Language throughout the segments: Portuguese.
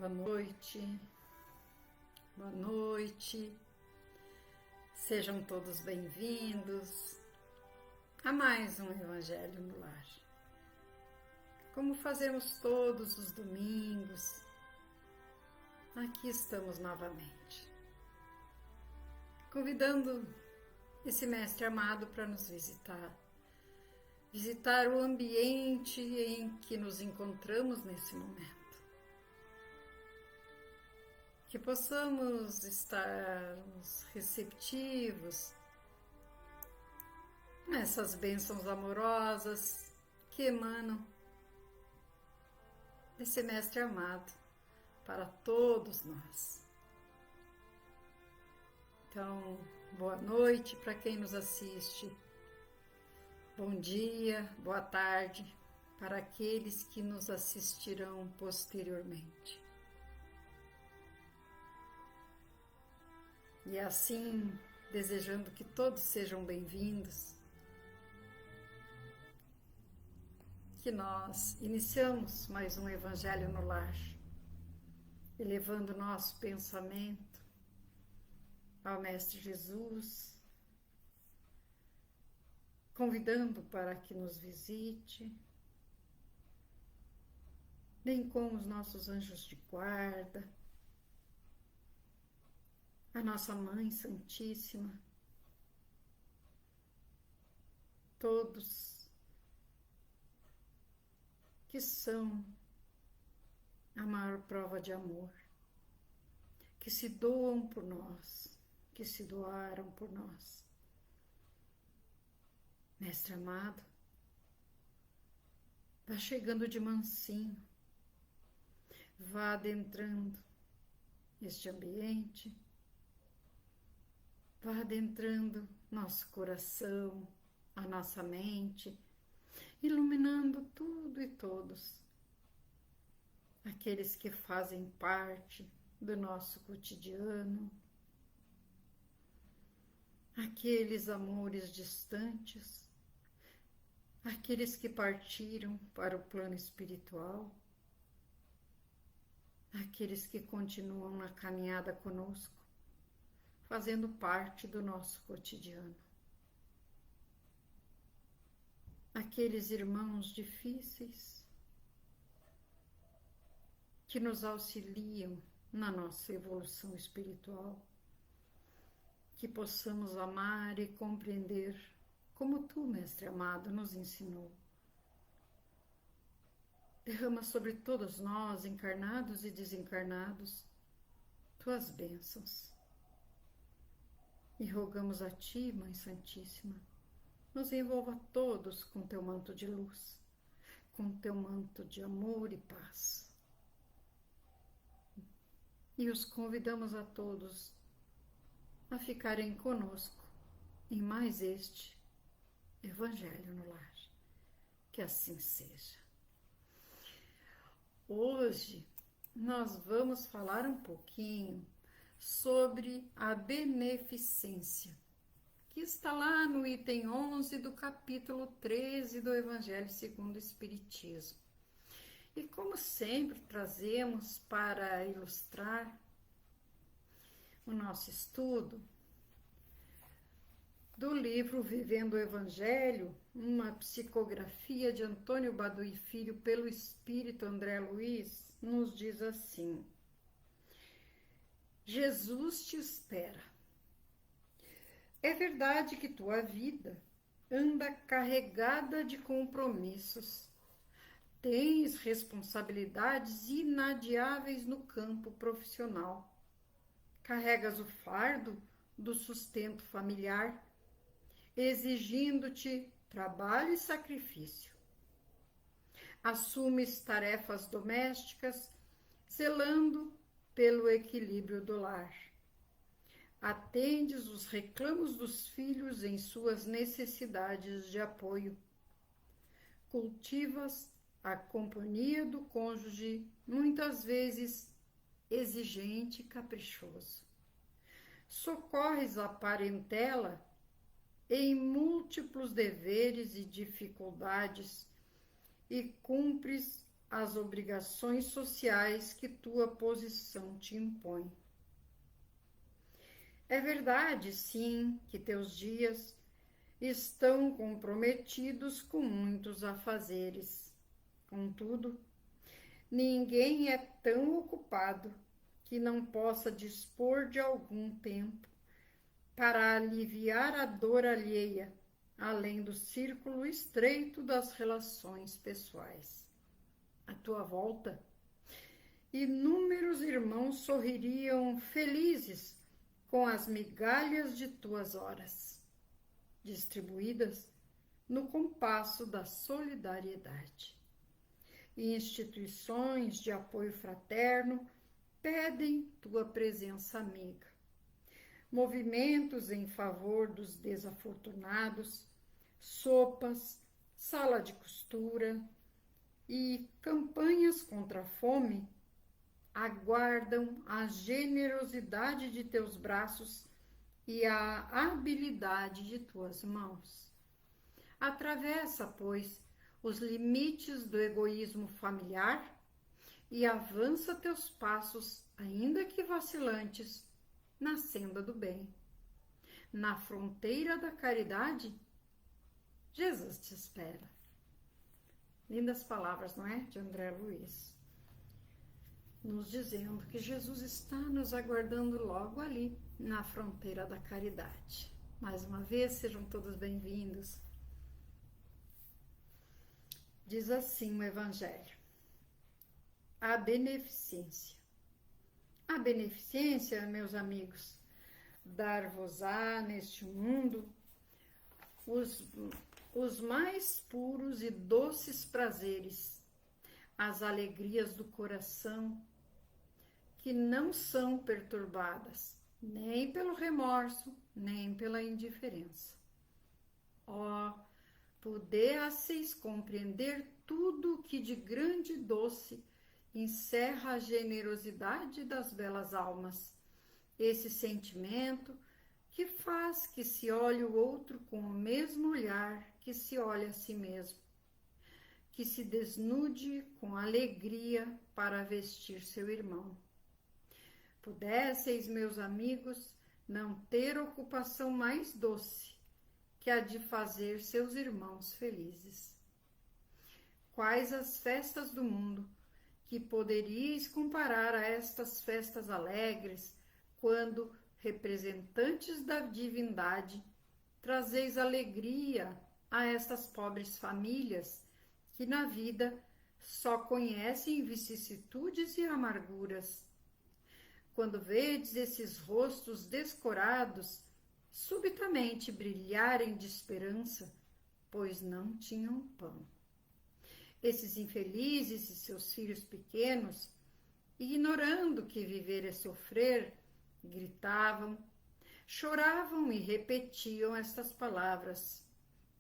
Boa noite, boa noite, sejam todos bem-vindos a mais um Evangelho no Lar. Como fazemos todos os domingos, aqui estamos novamente, convidando esse Mestre amado para nos visitar o ambiente em que nos encontramos nesse momento. Que possamos estarmos receptivos nessas bênçãos amorosas que emanam desse Mestre amado para todos nós. Então, boa noite para quem nos assiste, bom dia, boa tarde para aqueles que nos assistirão posteriormente. E assim, desejando que todos sejam bem-vindos, que nós iniciamos mais um Evangelho no Lar, elevando nosso pensamento ao Mestre Jesus, convidando para que nos visite, bem como os nossos anjos de guarda, a nossa Mãe Santíssima, todos que são a maior prova de amor, que se doam por nós, que se doaram por nós. Mestre amado, vá chegando de mansinho, vá adentrando este ambiente, vá adentrando nosso coração, a nossa mente, iluminando tudo e todos, aqueles que fazem parte do nosso cotidiano, aqueles amores distantes, aqueles que partiram para o plano espiritual, aqueles que continuam na caminhada conosco, fazendo parte do nosso cotidiano. Aqueles irmãos difíceis que nos auxiliam na nossa evolução espiritual, que possamos amar e compreender como Tu, Mestre amado, nos ensinou. Derrama sobre todos nós, encarnados e desencarnados, Tuas bênçãos. E rogamos a Ti, Mãe Santíssima, nos envolva todos com Teu manto de luz, com Teu manto de amor e paz. E os convidamos a todos a ficarem conosco em mais este Evangelho no Lar. Que assim seja. Hoje nós vamos falar um pouquinho sobre a beneficência, que está lá no item 11 do capítulo 13 do Evangelho segundo o Espiritismo. E como sempre trazemos para ilustrar o nosso estudo do livro Vivendo o Evangelho, uma psicografia de Antônio Baduy Filho pelo Espírito André Luiz, nos diz assim: Jesus te espera. É verdade que tua vida anda carregada de compromissos. Tens responsabilidades inadiáveis no campo profissional. Carregas o fardo do sustento familiar, exigindo-te trabalho e sacrifício. Assumes tarefas domésticas, zelando pelo equilíbrio do lar. Atendes os reclamos dos filhos em suas necessidades de apoio. Cultivas a companhia do cônjuge, muitas vezes exigente e caprichoso. Socorres a parentela em múltiplos deveres e dificuldades e cumpres as obrigações sociais que tua posição te impõe. É verdade, sim, que teus dias estão comprometidos com muitos afazeres. Contudo, ninguém é tão ocupado que não possa dispor de algum tempo para aliviar a dor alheia, além do círculo estreito das relações pessoais. À tua volta, inúmeros irmãos sorririam felizes com as migalhas de tuas horas, distribuídas no compasso da solidariedade. E instituições de apoio fraterno pedem tua presença amiga. Movimentos em favor dos desafortunados, sopas, sala de costura e campanhas contra a fome aguardam a generosidade de teus braços e a habilidade de tuas mãos. Atravessa, pois, os limites do egoísmo familiar e avança teus passos, ainda que vacilantes, na senda do bem. Na fronteira da caridade, Jesus te espera. Lindas palavras, não é? De André Luiz. Nos dizendo que Jesus está nos aguardando logo ali, na fronteira da caridade. Mais uma vez, sejam todos bem-vindos. Diz assim o Evangelho: a beneficência. A beneficência, meus amigos, dar-vos-á neste mundo os mais puros e doces prazeres, as alegrias do coração, que não são perturbadas nem pelo remorso, nem pela indiferença. Ó, pudesseis compreender tudo o que de grande e doce encerra a generosidade das belas almas, esse sentimento que faz que se olhe o outro com o mesmo olhar que se olha a si mesmo, que se desnude com alegria para vestir seu irmão. Pudesseis, meus amigos, não ter ocupação mais doce que a de fazer seus irmãos felizes. Quais as festas do mundo que poderíeis comparar a estas festas alegres, quando, representantes da divindade, trazeis alegria a estas pobres famílias que na vida só conhecem vicissitudes e amarguras. Quando vedes esses rostos descorados subitamente brilharem de esperança, pois não tinham pão. Esses infelizes e seus filhos pequenos, ignorando que viver é sofrer, gritavam, choravam e repetiam estas palavras,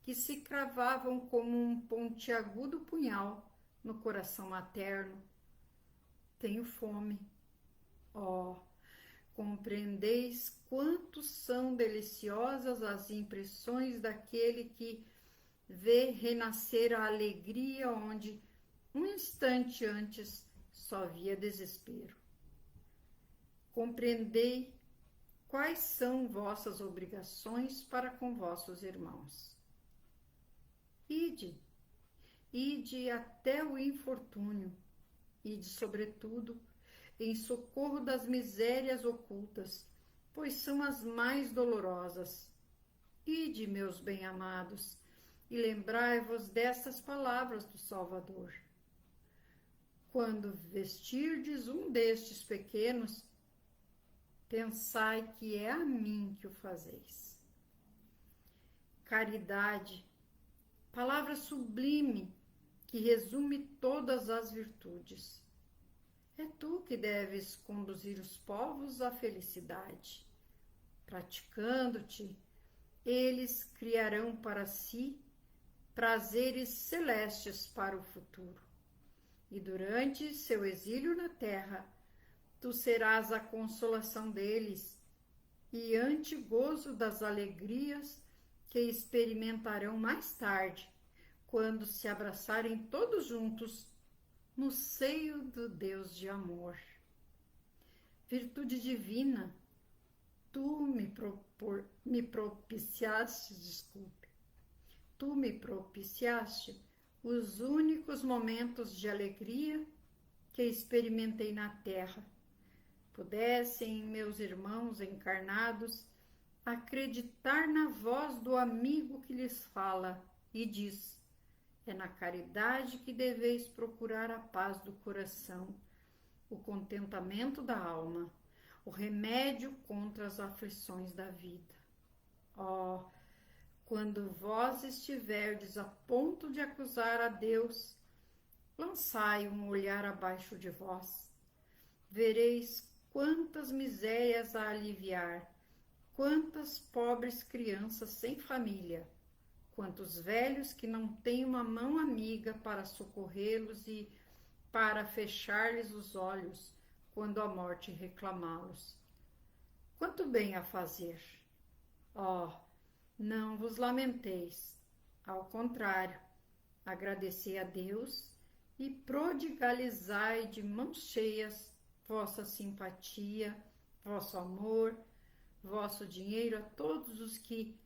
que se cravavam como um pontiagudo punhal no coração materno. Tenho fome. Ó, compreendeis quanto são deliciosas as impressões daquele que vê renascer a alegria onde, um instante antes, só via desespero. Compreendei quais são vossas obrigações para com vossos irmãos. Ide até o infortúnio, ide, sobretudo, em socorro das misérias ocultas, pois são as mais dolorosas. Ide, meus bem-amados, e lembrai-vos destas palavras do Salvador. Quando vestirdes um destes pequenos, pensai que é a mim que o fazeis. Caridade, palavra sublime que resume todas as virtudes. É tu que deves conduzir os povos à felicidade. Praticando-te, eles criarão para si prazeres celestes para o futuro. E durante seu exílio na terra, tu serás a consolação deles e antegozo das alegrias que experimentarão mais tarde, quando se abraçarem todos juntos no seio do Deus de amor. Virtude divina, tu me propiciaste os únicos momentos de alegria que experimentei na terra. Pudessem meus irmãos encarnados acreditar na voz do amigo que lhes fala e diz: é na caridade que deveis procurar a paz do coração, o contentamento da alma, o remédio contra as aflições da vida. Ó, quando vós estiverdes a ponto de acusar a Deus, lançai um olhar abaixo de vós. Vereis quantas misérias a aliviar, quantas pobres crianças sem família, quantos velhos que não têm uma mão amiga para socorrê-los e para fechar-lhes os olhos quando a morte reclamá-los. Quanto bem a fazer! Ó, não vos lamenteis, ao contrário, agradecei a Deus e prodigalizai de mãos cheias vossa simpatia, vosso amor, vosso dinheiro a todos os que,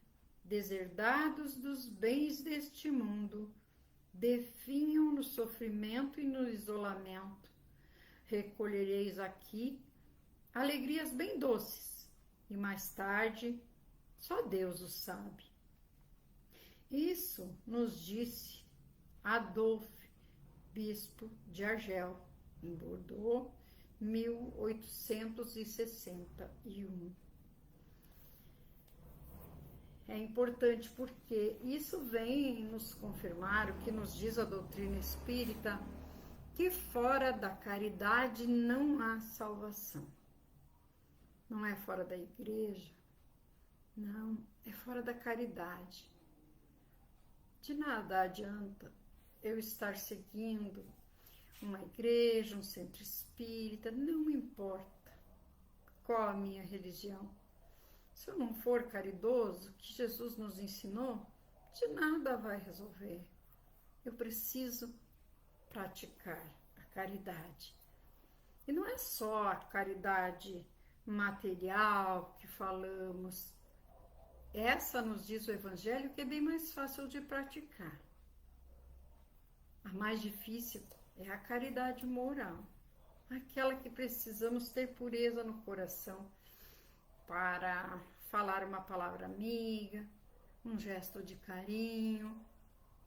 deserdados dos bens deste mundo, definham no sofrimento e no isolamento. Recolhereis aqui alegrias bem doces, e mais tarde só Deus o sabe. Isso nos disse Adolphe, bispo de Argel, em Bordeaux, 1861. É importante porque isso vem nos confirmar o que nos diz a doutrina espírita, que fora da caridade não há salvação. Não é fora da igreja, não, é fora da caridade. De nada adianta eu estar seguindo uma igreja, um centro espírita, não importa qual a minha religião. Se eu não for caridoso, que Jesus nos ensinou, de nada vai resolver. Eu preciso praticar a caridade. E não é só a caridade material que falamos. Essa nos diz o Evangelho que é bem mais fácil de praticar. A mais difícil é a caridade moral, aquela que precisamos ter pureza no coração para falar uma palavra amiga, um gesto de carinho,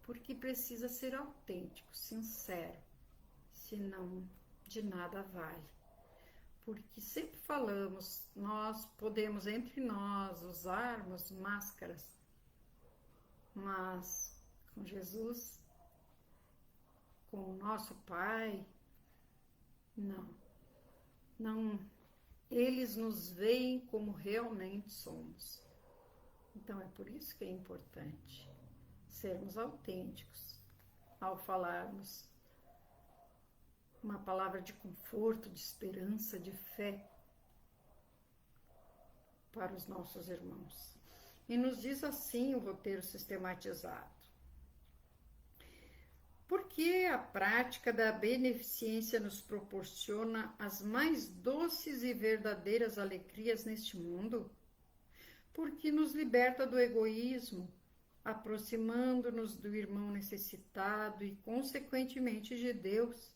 porque precisa ser autêntico, sincero, senão de nada vale. Porque sempre falamos, nós podemos entre nós usarmos máscaras, mas com Jesus, com o nosso Pai, não, eles nos veem como realmente somos. Então é por isso que é importante sermos autênticos ao falarmos uma palavra de conforto, de esperança, de fé para os nossos irmãos. E nos diz assim o roteiro sistematizado: porque a prática da beneficência nos proporciona as mais doces e verdadeiras alegrias neste mundo? Porque nos liberta do egoísmo, aproximando-nos do irmão necessitado e, consequentemente, de Deus.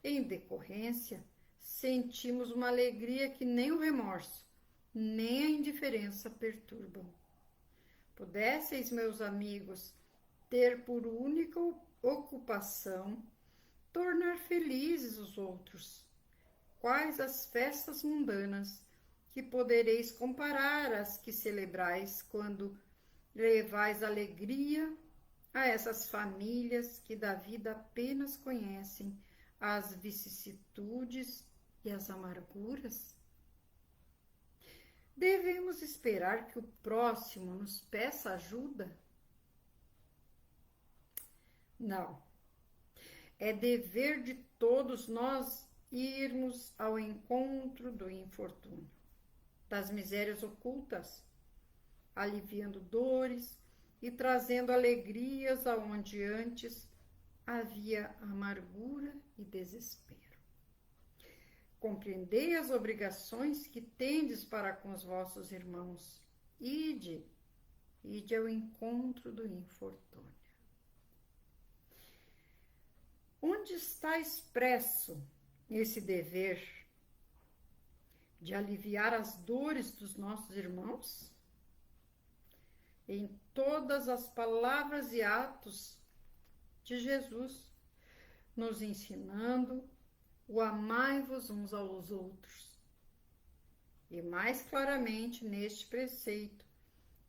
Em decorrência, sentimos uma alegria que nem o remorso, nem a indiferença perturbam. Pudesseis, meus amigos, ter por única ocupação tornar felizes os outros. Quais as festas mundanas que podereis comparar às que celebrais quando levais alegria a essas famílias que da vida apenas conhecem as vicissitudes e as amarguras? Devemos esperar que o próximo nos peça ajuda? Não. É dever de todos nós irmos ao encontro do infortúnio, das misérias ocultas, aliviando dores e trazendo alegrias aonde antes havia amargura e desespero. Compreendei as obrigações que tendes para com os vossos irmãos. Ide ao encontro do infortúnio. Onde está expresso esse dever de aliviar as dores dos nossos irmãos? Em todas as palavras e atos de Jesus, nos ensinando o amai-vos uns aos outros. E mais claramente neste preceito,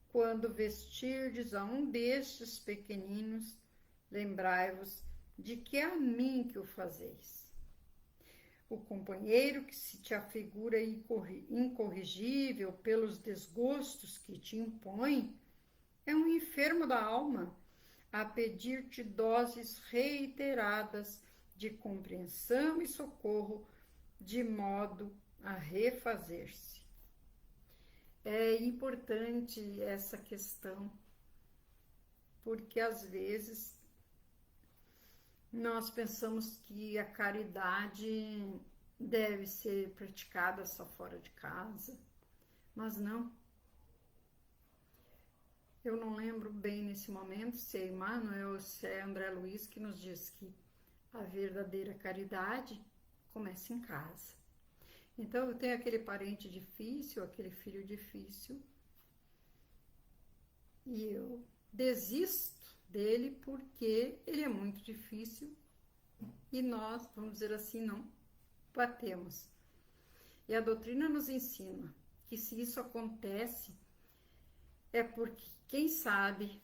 quando vestirdes a um destes pequeninos, lembrai-vos de que é a mim que o fazeis. O companheiro que se te afigura incorrigível pelos desgostos que te impõe é um enfermo da alma, a pedir-te doses reiteradas de compreensão e socorro, de modo a refazer-se. É importante essa questão, porque às vezes nós pensamos que a caridade deve ser praticada só fora de casa, mas não. Eu não lembro bem nesse momento se é Emmanuel ou se é André Luiz que nos diz que a verdadeira caridade começa em casa. Então, eu tenho aquele parente difícil, aquele filho difícil, e eu desisto dele porque ele é muito difícil e nós, vamos dizer assim, não batemos. E a doutrina nos ensina que se isso acontece é porque, quem sabe,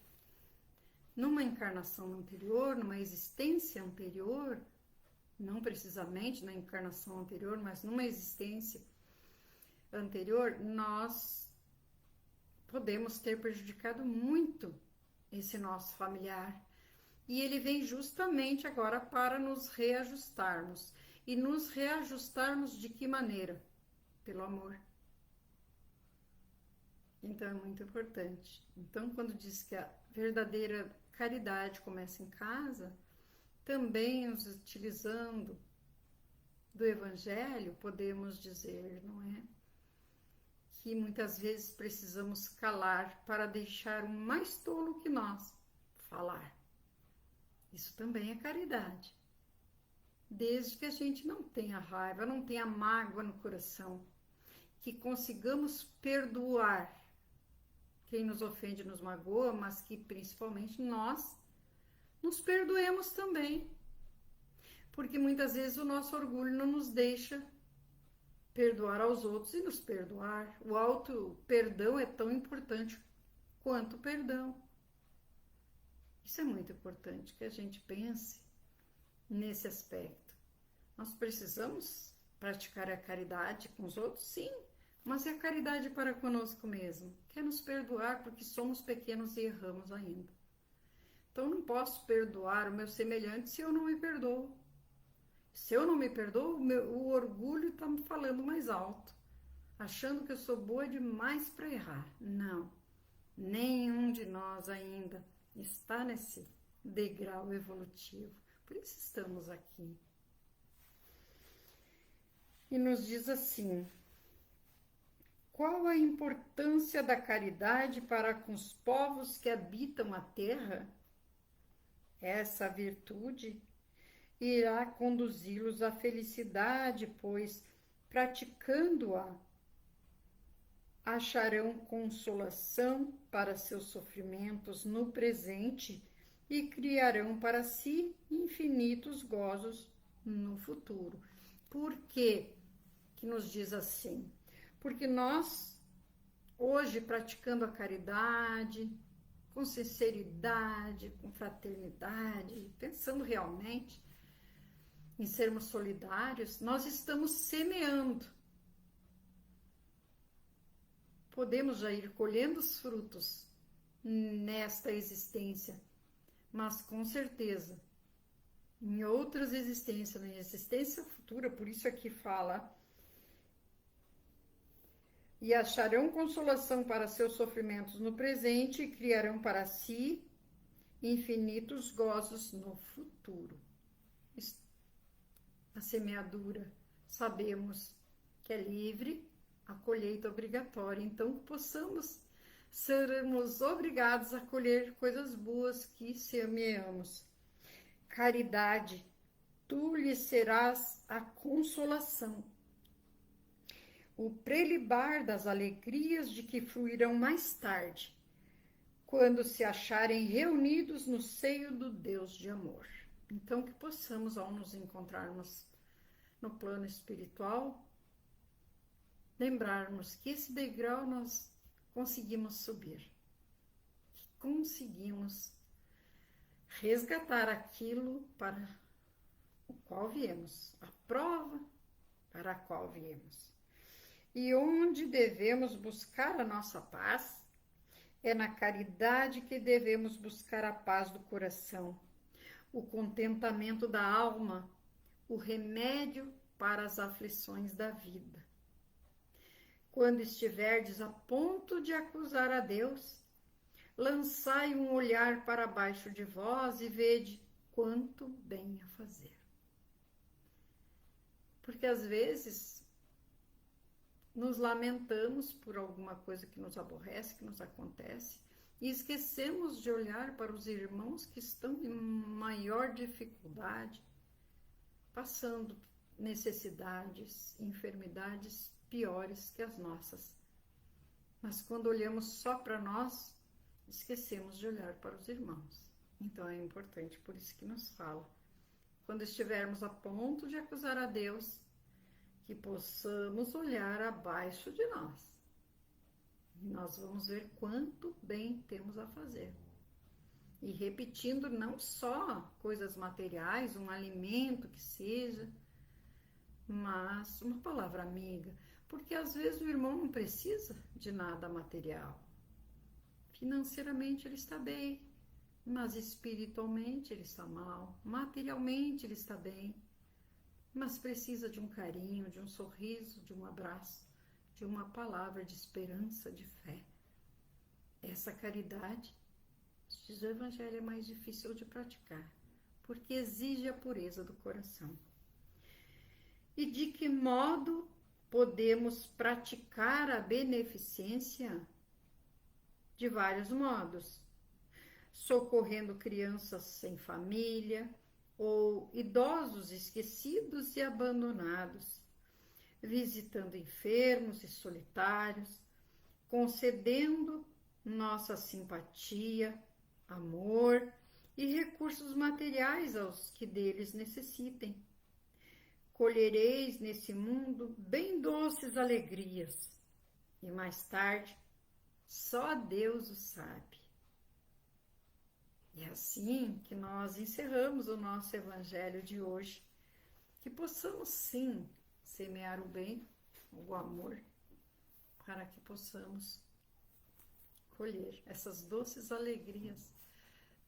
numa encarnação anterior, numa existência anterior, não precisamente na encarnação anterior, mas numa existência anterior, nós podemos ter prejudicado muito esse nosso familiar. E ele vem justamente agora para nos reajustarmos. E nos reajustarmos de que maneira? Pelo amor. Então é muito importante. Então, quando diz que a verdadeira caridade começa em casa, também nos utilizando do Evangelho, podemos dizer, não é? Que muitas vezes precisamos calar para deixar um mais tolo que nós falar. Isso também é caridade. Desde que a gente não tenha raiva, não tenha mágoa no coração, que consigamos perdoar quem nos ofende, nos magoa, mas que principalmente nós nos perdoemos também. Porque muitas vezes o nosso orgulho não nos deixa perdoar aos outros e nos perdoar. O auto-perdão é tão importante quanto o perdão. Isso é muito importante que a gente pense nesse aspecto. Nós precisamos praticar a caridade com os outros, sim, mas é a caridade para conosco mesmo, que é nos perdoar porque somos pequenos e erramos ainda. Então, não posso perdoar o meu semelhante se eu não me perdoo. Se eu não me perdoo, o orgulho está me falando mais alto, achando que eu sou boa demais para errar. Não, nenhum de nós ainda está nesse degrau evolutivo. Por isso estamos aqui. E nos diz assim: qual a importância da caridade para com os povos que habitam a terra? Essa virtude irá conduzi-los à felicidade, pois, praticando-a, acharão consolação para seus sofrimentos no presente e criarão para si infinitos gozos no futuro. Por que nos diz assim? Porque nós, hoje, praticando a caridade, com sinceridade, com fraternidade, pensando realmente em sermos solidários, nós estamos semeando. Podemos já ir colhendo os frutos nesta existência, mas com certeza, em outras existências, na existência futura, por isso aqui fala: e acharão consolação para seus sofrimentos no presente e criarão para si infinitos gozos no futuro. A semeadura, sabemos que é livre, a colheita obrigatória, então seremos obrigados a colher coisas boas que semeamos. Caridade, tu lhe serás a consolação, o prelibar das alegrias de que fruirão mais tarde, quando se acharem reunidos no seio do Deus de amor. Então, que possamos, ao nos encontrarmos no plano espiritual, lembrarmos que esse degrau nós conseguimos subir, que conseguimos resgatar aquilo para o qual viemos, a prova para a qual viemos. E onde devemos buscar a nossa paz, é na caridade que devemos buscar a paz do coração, o contentamento da alma, o remédio para as aflições da vida. Quando estiverdes a ponto de acusar a Deus, lançai um olhar para baixo de vós e vede quanto bem a fazer. Porque às vezes nos lamentamos por alguma coisa que nos aborrece, que nos acontece, e esquecemos de olhar para os irmãos que estão em maior dificuldade, passando necessidades, enfermidades piores que as nossas. Mas quando olhamos só para nós, esquecemos de olhar para os irmãos. Então é importante, por isso que nos fala, quando estivermos a ponto de acusar a Deus, que possamos olhar abaixo de nós. E nós vamos ver quanto bem temos a fazer. E repetindo não só coisas materiais, um alimento que seja, mas uma palavra amiga, porque às vezes o irmão não precisa de nada material. Financeiramente ele está bem, mas espiritualmente ele está mal, materialmente ele está bem, mas precisa de um carinho, de um sorriso, de um abraço, de uma palavra de esperança, de fé. Essa caridade, diz o Evangelho, é mais difícil de praticar, porque exige a pureza do coração. E de que modo podemos praticar a beneficência? De vários modos. Socorrendo crianças sem família, ou idosos esquecidos e abandonados, visitando enfermos e solitários, concedendo nossa simpatia, amor e recursos materiais aos que deles necessitem. Colhereis nesse mundo bem doces alegrias, e mais tarde, só Deus o sabe. É assim que nós encerramos o nosso Evangelho de hoje, que possamos sim semear o bem, o amor, para que possamos colher essas doces alegrias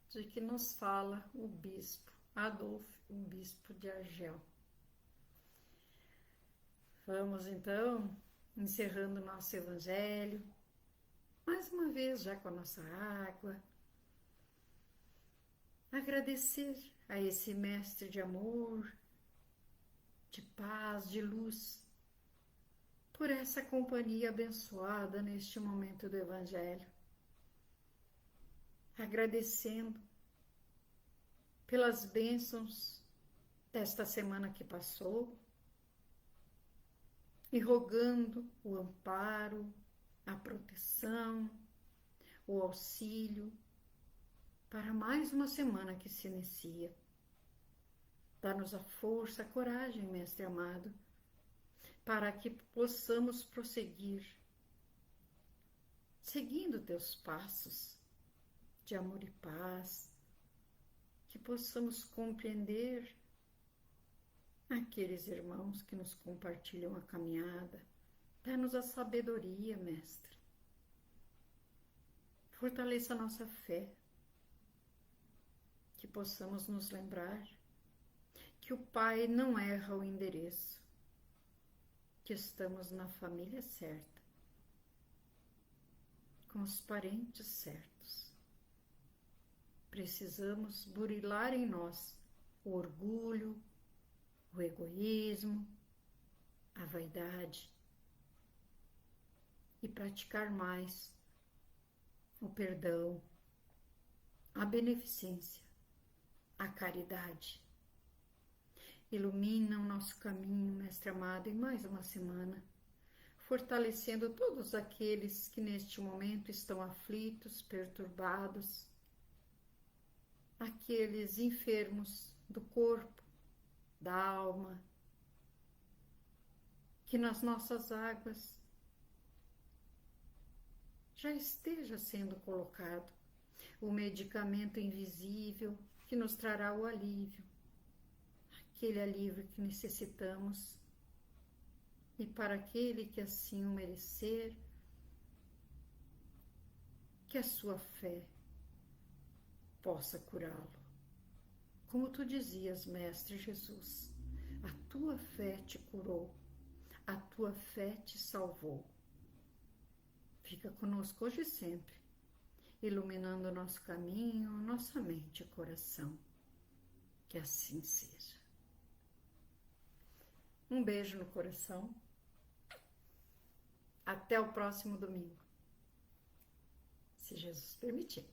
de que nos fala o bispo Adolfo, o bispo de Argel. Vamos então encerrando o nosso Evangelho, mais uma vez já com a nossa água, agradecer a esse mestre de amor, de paz, de luz, por essa companhia abençoada neste momento do Evangelho. Agradecendo pelas bênçãos desta semana que passou e rogando o amparo, a proteção, o auxílio para mais uma semana que se inicia. Dá-nos a força, a coragem, Mestre amado, para que possamos prosseguir, seguindo teus passos de amor e paz, que possamos compreender aqueles irmãos que nos compartilham a caminhada. Dá-nos a sabedoria, Mestre. Fortaleça a nossa fé, que possamos nos lembrar que o Pai não erra o endereço, que estamos na família certa, com os parentes certos. Precisamos burilar em nós o orgulho, o egoísmo, a vaidade e praticar mais o perdão, a beneficência, a caridade. Ilumina o nosso caminho, Mestre amado, em mais uma semana, fortalecendo todos aqueles que neste momento estão aflitos, perturbados, aqueles enfermos do corpo, da alma, que nas nossas águas já esteja sendo colocado o medicamento invisível que nos trará o alívio, aquele alívio que necessitamos, e para aquele que assim o merecer, que a sua fé possa curá-lo. Como tu dizias, Mestre Jesus, a tua fé te curou, a tua fé te salvou. Fica conosco hoje e sempre, iluminando o nosso caminho, nossa mente e coração. Que assim seja. Um beijo no coração. Até o próximo domingo, se Jesus permitir.